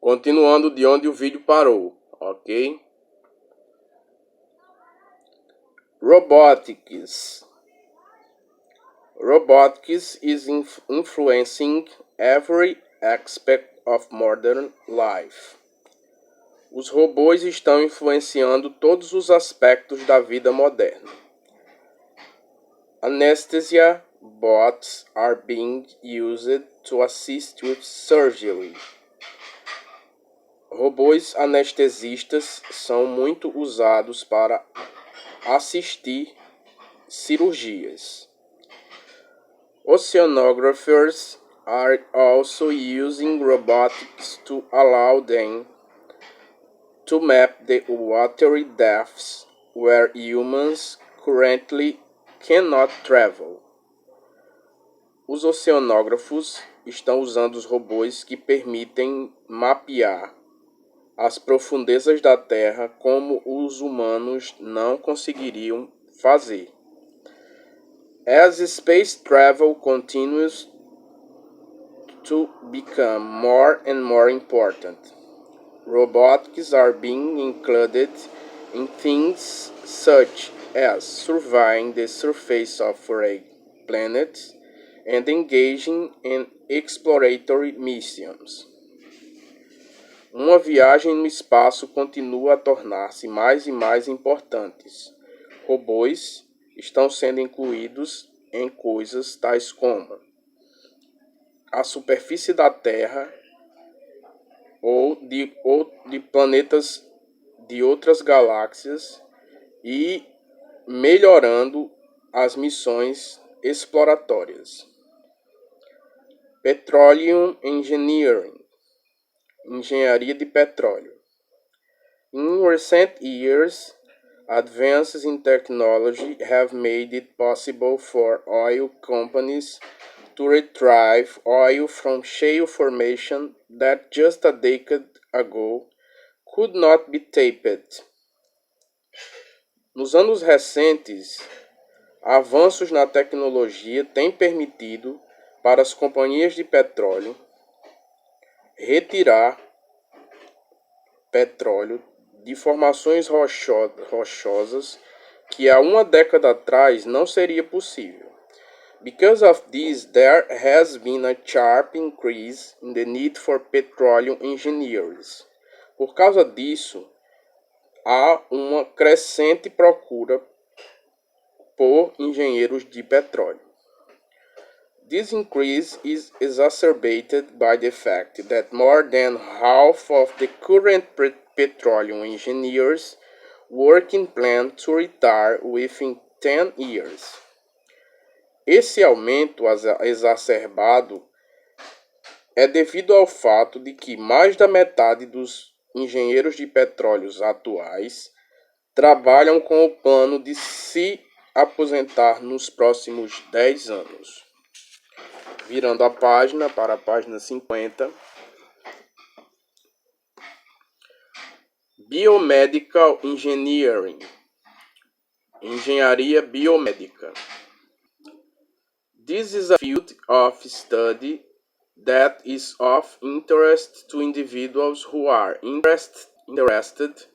Continuando de onde o vídeo parou, ok? Robotics. Robotics is influencing every aspect of modern life. Os robôs estão influenciando todos os aspectos da vida moderna. Anesthesia bots are being used to assist with surgery. Robôs anestesistas são muito usados para assistir cirurgias. Oceanographers are also using robotics to allow them to map the watery depths where humans currently cannot travel. Os oceanógrafos estão usando os robôs que permitem mapear as profundezas da Terra como os humanos não conseguiriam fazer. As space travel continues to become more and more important, robotics are being included in things such as surveying the surface of a planet and engaging in exploratory missions. Uma viagem no espaço continua a tornar-se mais e mais importantes. Robôs estão sendo incluídos em coisas tais como a superfície da Terra ou de planetas de outras galáxias e melhorando as missões exploratórias. Petroleum Engineering, engenharia de petróleo. In recent years, advances in technology have made it possible for oil companies to retrieve oil from shale formation that just a decade ago could not be tapped. Nos anos recentes, avanços na tecnologia têm permitido para as companhias de petróleo retirar petróleo de formações rochosas que há uma década atrás não seria possível. Because of this, there has been a sharp increase in the need for petroleum engineers. Por causa disso, há uma crescente procura por engenheiros de petróleo. This increase is exacerbated by the fact that more than half of the current petroleum engineers working plan to retire within 10 years. Esse aumento exacerbado é devido ao fato de que mais da metade dos engenheiros de petróleo atuais trabalham com o plano de se aposentar nos próximos 10 anos. Virando a página para a página 50. Biomedical Engineering, engenharia biomédica. This is a field of study that is of interest to individuals who are interested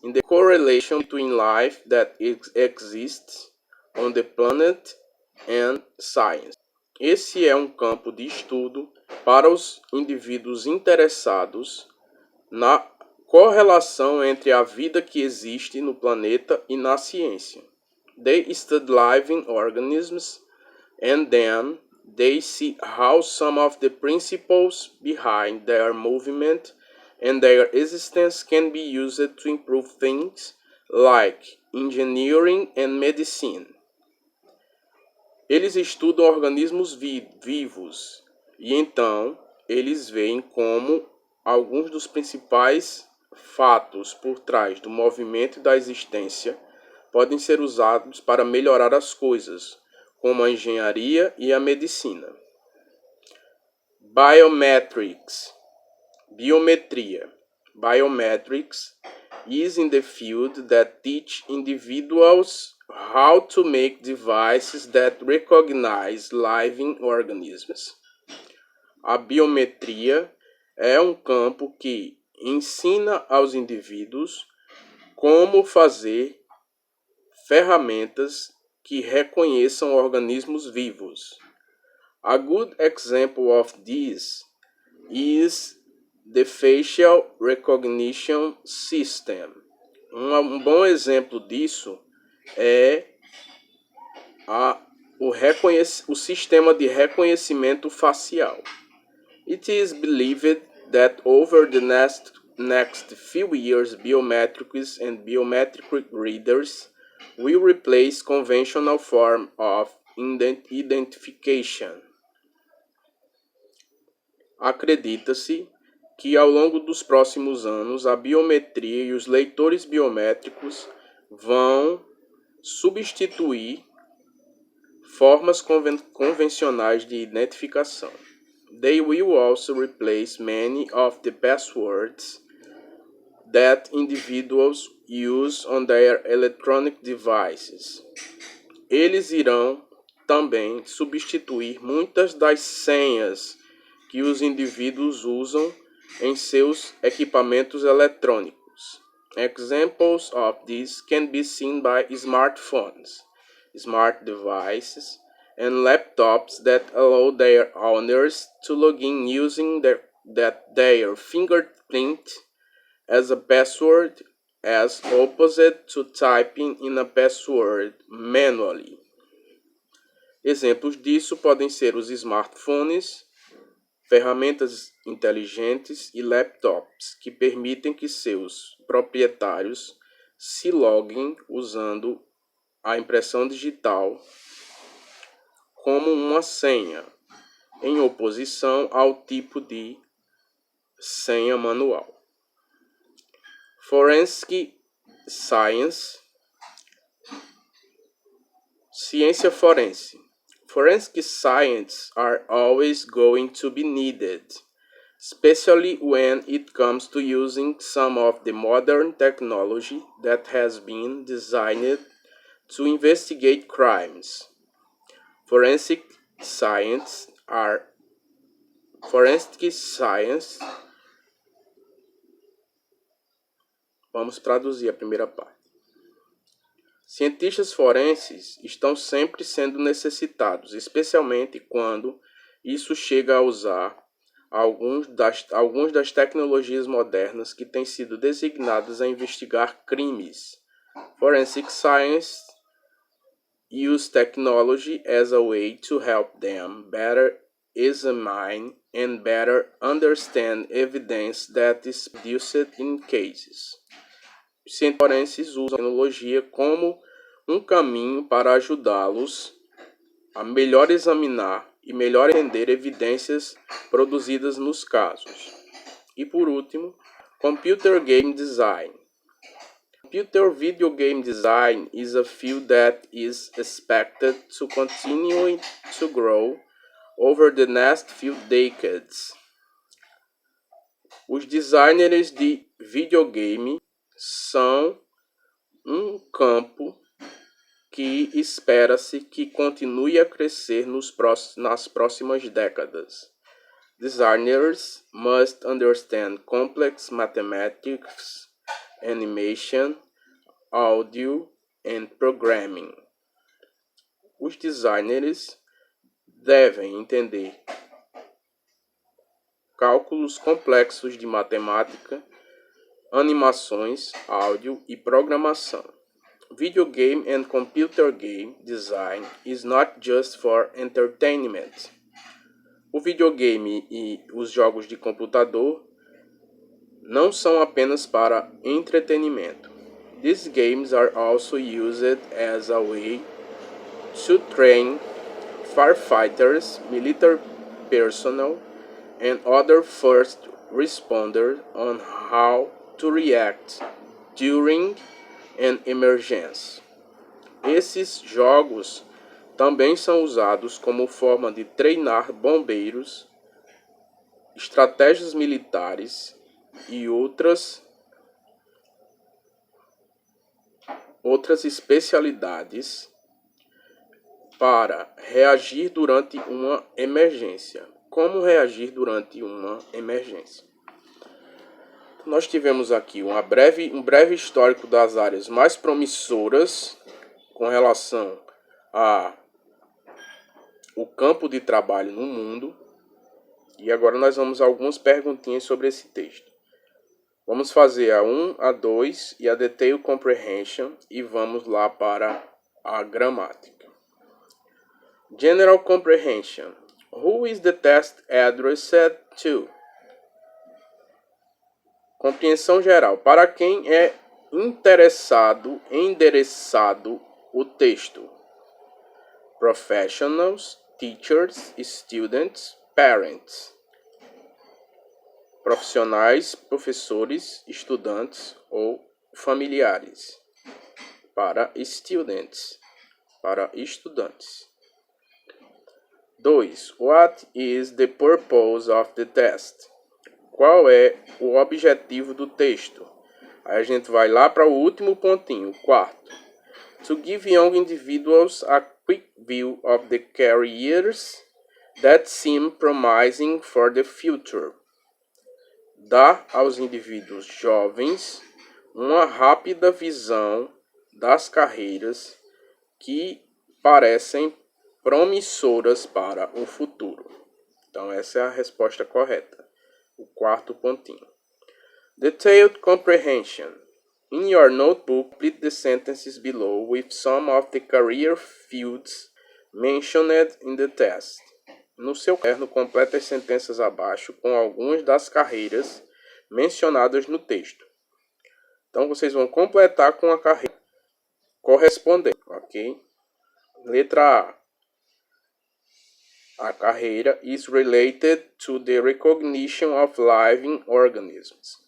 in the correlation between life that exists on the planet and science. Esse é um campo de estudo para os indivíduos interessados na correlação entre a vida que existe no planeta e na ciência. They study living organisms and then they see how some of the principles behind their movement and their existence can be used to improve things like engineering and medicine. Eles estudam organismos vivos e então eles veem como alguns dos principais fatos por trás do movimento e da existência podem ser usados para melhorar as coisas, como a engenharia e a medicina. Biometrics, biometria. Biometrics is in the field that teach individuals how to make devices that recognize living organisms. A biometria é um campo que ensina aos indivíduos como fazer ferramentas que reconheçam organismos vivos. A good example of this is the Facial Recognition System. Um bom exemplo disso é o sistema de reconhecimento facial. It is believed that over the next few years, biometrics and biometric readers will replace conventional form of identification. Acredita-se que ao longo dos próximos anos a biometria e os leitores biométricos vão substituir formas convencionais de identificação. They will also replace many of the passwords that individuals use on their electronic devices. Eles irão também substituir muitas das senhas que os indivíduos usam em seus equipamentos eletrônicos. Examples of this can be seen by smartphones, smart devices, and laptops that allow their owners to log in using their fingerprint as a password, as opposite to typing in a password manually. Exemplos disso podem ser os smartphones, ferramentas inteligentes e laptops que permitem que seus proprietários se loguem usando a impressão digital como uma senha, em oposição ao tipo de senha manual. Forensic Science. Ciência forense. Forensic science are always going to be needed, especially when it comes to using some of the modern technology that has been designed to investigate crimes. Forensic science. Vamos traduzir a primeira parte. Cientistas forenses estão sempre sendo necessitados, especialmente quando isso chega a usar algumas das tecnologias modernas que têm sido designadas a investigar crimes. Forensic science use technology as a way to help them better examine and better understand evidence that is produced in cases. Os cientistas forenses usam a tecnologia como um caminho para ajudá-los a melhor examinar e melhor entender evidências produzidas nos casos. E por último, Computer Game Design. Computer video game design is a field that is expected to continue to grow over the next few decades. Os designers de videogame são um campo que espera-se que continue a crescer nas próximas décadas. Designers must understand complex mathematics, animation, audio and programming. Os designers devem entender cálculos complexos de matemática, animações, áudio e programação. Video game and computer game design is not just for entertainment. O videogame e os jogos de computador não são apenas para entretenimento. These games are also used as a way to train firefighters, military personnel, and other first responders on how to react during an emergency. Esses jogos também são usados como forma de treinar bombeiros, estratégias militares e outras especialidades para reagir durante uma emergência. Como reagir durante uma emergência? nós tivemos aqui um breve histórico das áreas mais promissoras com relação a o campo de trabalho no mundo. E agora nós vamos a algumas perguntinhas sobre esse texto. Vamos fazer a 1, a 2 e a Detailed Comprehension e vamos lá para a gramática. General Comprehension. Who is the test addressed to? Compreensão geral. Para quem é endereçado o texto? Professionals, teachers, students, parents. Profissionais, professores, estudantes ou familiares. Para students, para estudantes. 2. What is the purpose of the test? Qual é o objetivo do texto? Aí a gente vai lá para o último pontinho, o quarto. To give young individuals a quick view of the careers that seem promising for the future. Dá aos indivíduos jovens uma rápida visão das carreiras que parecem promissoras para o futuro. Então essa é a resposta correta. O quarto pontinho. Detailed Comprehension. In your notebook, complete the sentences below with some of the career fields mentioned in the test. No seu caderno, complete as sentenças abaixo com algumas das carreiras mencionadas no texto. Então, vocês vão completar com a carreira correspondente, ok? Letra A. A carreira is related to the recognition of living organisms.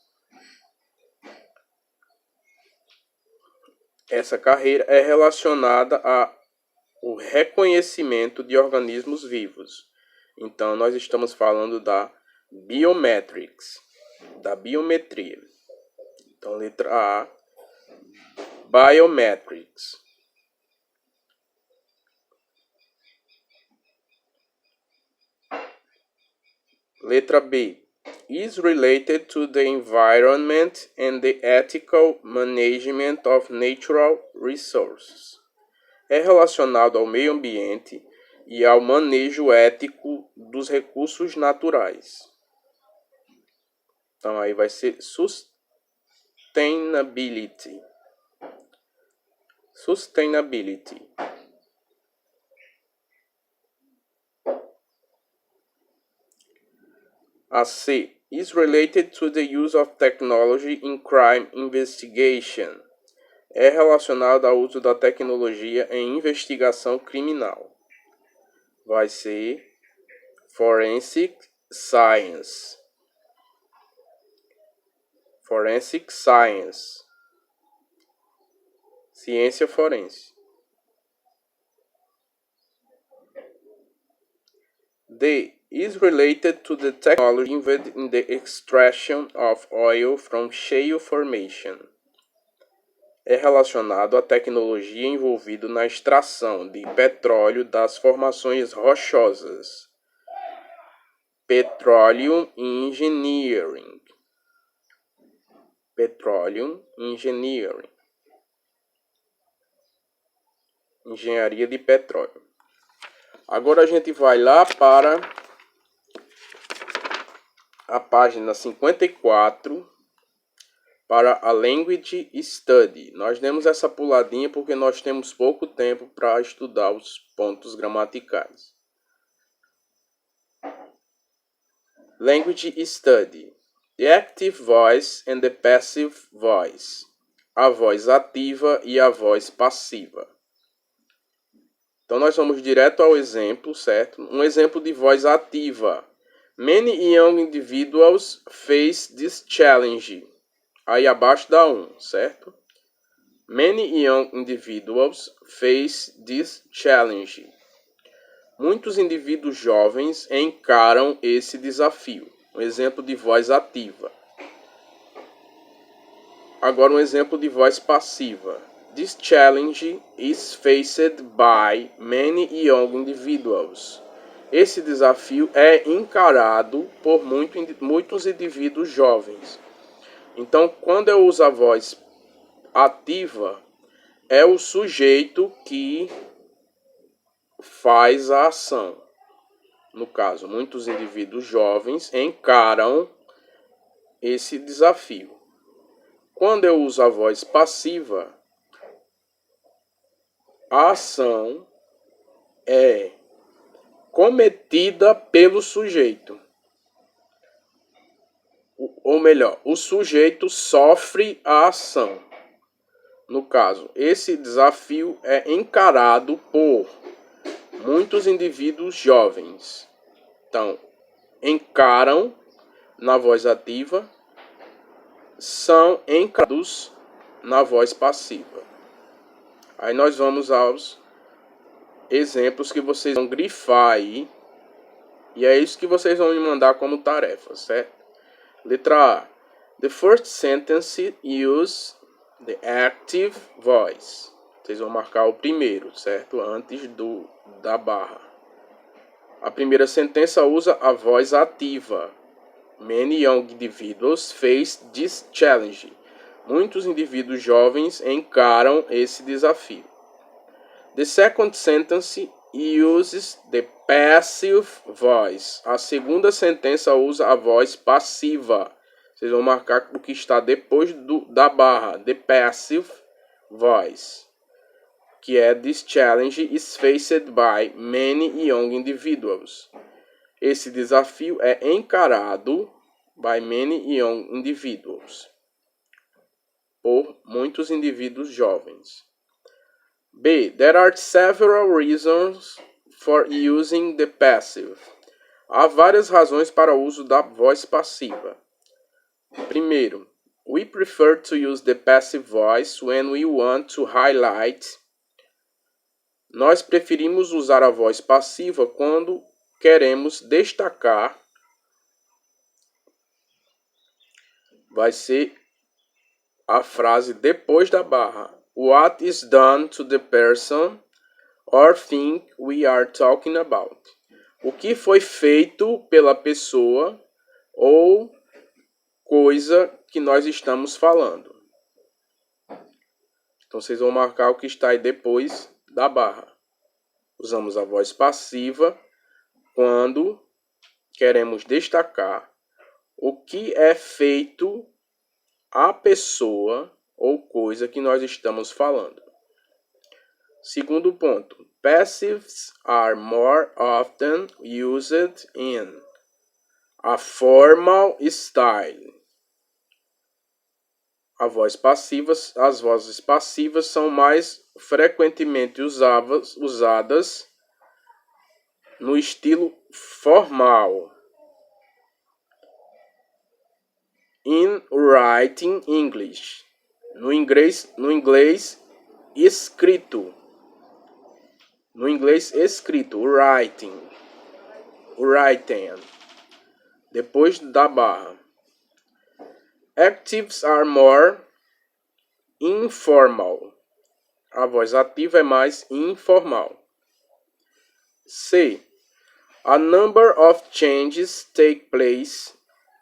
Essa carreira é relacionada ao reconhecimento de organismos vivos. Então, nós estamos falando da biometrics, da biometria. Então, letra A, biometrics. Letra B, is related to the environment and the ethical management of natural resources. É relacionado ao meio ambiente e ao manejo ético dos recursos naturais. Então aí vai ser sustainability. Sustainability. A C, is related to the use of technology in crime investigation. É relacionado ao uso da tecnologia em investigação criminal. Vai ser forensic science. Forensic science. Ciência forense. D, is related to the technology involved in the extraction of oil from shale formation. É relacionado à tecnologia envolvida na extração de petróleo das formações rochosas. Petroleum Engineering. Petroleum Engineering. Engenharia de petróleo. Agora a gente vai lá para a página 54 para a Language Study. Nós demos essa puladinha porque nós temos pouco tempo para estudar os pontos gramaticais. Language Study. The active voice and the passive voice. A voz ativa e a voz passiva. Então nós vamos direto ao exemplo, certo? Um exemplo de voz ativa. Many young individuals face this challenge. Aí abaixo dá 1, certo? Many young individuals face this challenge. Muitos indivíduos jovens encaram esse desafio. Um exemplo de voz ativa. Agora um exemplo de voz passiva. This challenge is faced by many young individuals. Esse desafio é encarado por muitos indivíduos jovens. Então, quando eu uso a voz ativa, é o sujeito que faz a ação. No caso, muitos indivíduos jovens encaram esse desafio. Quando eu uso a voz passiva, a ação é cometida pelo sujeito. Ou melhor, o sujeito sofre a ação. No caso, esse desafio é encarado por muitos indivíduos jovens. Então, encaram na voz ativa, são encarados na voz passiva. Aí nós vamos aos exemplos que vocês vão grifar aí. E é isso que vocês vão me mandar como tarefa, certo? Letra A. The first sentence use the active voice. Vocês vão marcar o primeiro, certo? Antes da barra. A primeira sentença usa a voz ativa. Many young individuals face this challenge. Muitos indivíduos jovens encaram esse desafio. The second sentence uses the passive voice. A segunda sentença usa a voz passiva. Vocês vão marcar o que está depois da barra. The passive voice. Que é this challenge is faced by many young individuals. Esse desafio é encarado by many young individuals. Por muitos indivíduos jovens. B. There are several reasons for using the passive. Há várias razões para o uso da voz passiva. Primeiro, we prefer to use the passive voice when we want to highlight. Nós preferimos usar a voz passiva quando queremos destacar. Vai ser a frase depois da barra. What is done to the person or thing we are talking about? O que foi feito pela pessoa ou coisa que nós estamos falando. Então, vocês vão marcar o que está aí depois da barra. Usamos a voz passiva quando queremos destacar o que é feito a pessoa ou coisa que nós estamos falando. Segundo ponto. Passives are more often used in a formal style. As vozes passivas são mais frequentemente usadas no estilo formal. In writing English. No inglês escrito. No inglês escrito, writing. Depois da barra. Actives are more informal. A voz ativa é mais informal. C. A number of changes take place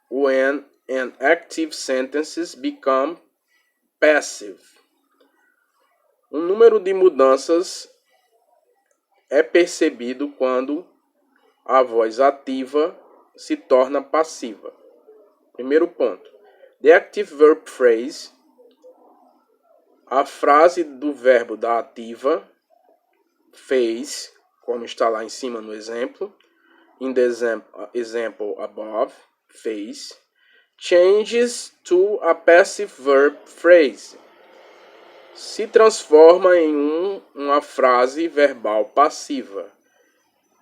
when an active sentences become passive. Um número de mudanças é percebido quando a voz ativa se torna passiva. Primeiro ponto. The active verb phrase, a frase do verbo da ativa, fez, como está lá em cima no exemplo, in the example above, fez, changes to a passive verb phrase, se transforma em uma frase verbal passiva.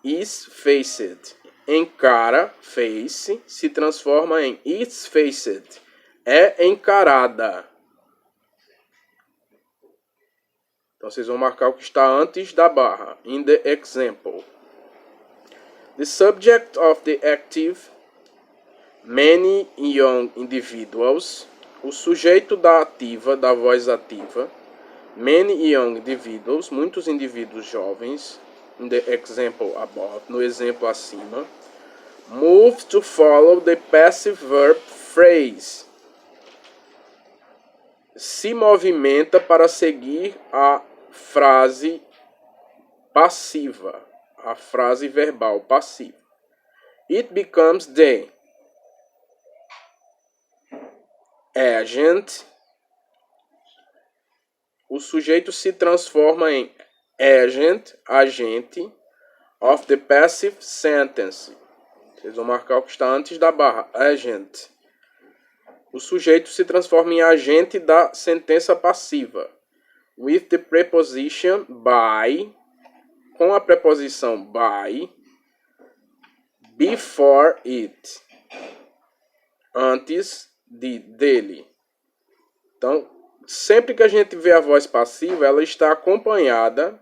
Is faced, encara, face, se transforma em is faced, é encarada. Então, vocês vão marcar o que está antes da barra. In the example. The subject of the active, many young individuals. O sujeito da ativa, da voz ativa. Many young individuals, muitos indivíduos jovens. In the example above, no exemplo acima. Move to follow the passive verb phrase. se movimenta para seguir a frase passiva, a frase verbal passiva. It becomes the agent. O sujeito se transforma em agente, agente, of the passive sentence. Vocês vão marcar o que está antes da barra, agent. O sujeito se transforma em agente da sentença passiva. With the preposition by, com a preposição by, before it, antes dele. Então, sempre que a gente vê a voz passiva, ela está acompanhada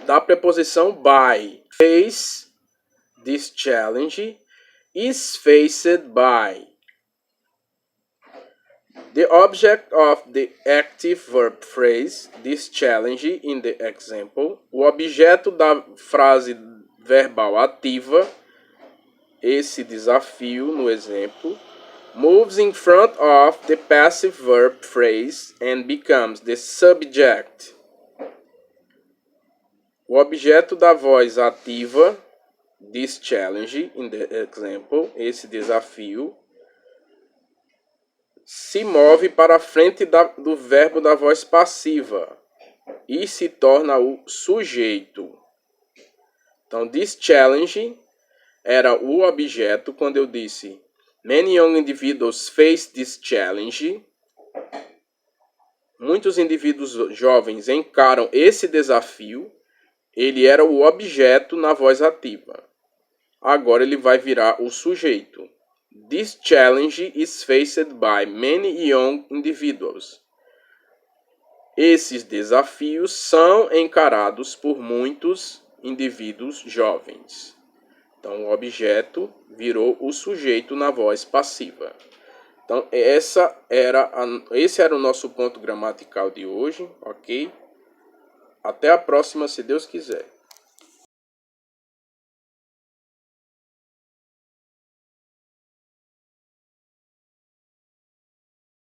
da preposição by. Face this challenge is faced by. The object of the active verb phrase, this challenge in the example. O objeto da frase verbal ativa, esse desafio no exemplo, moves in front of the passive verb phrase and becomes the subject. O objeto da voz ativa, this challenge in the example, esse desafio, se move para a frente do verbo da voz passiva e se torna o sujeito. Então, this challenge era o objeto quando eu disse many young individuals face this challenge. Muitos indivíduos jovens encaram esse desafio. Ele era o objeto na voz ativa. Agora ele vai virar o sujeito. This challenge is faced by many young individuals. Esses desafios são encarados por muitos indivíduos jovens. Então, o objeto virou o sujeito na voz passiva. Então, esse era o nosso ponto gramatical de hoje, ok? Até a próxima, se Deus quiser.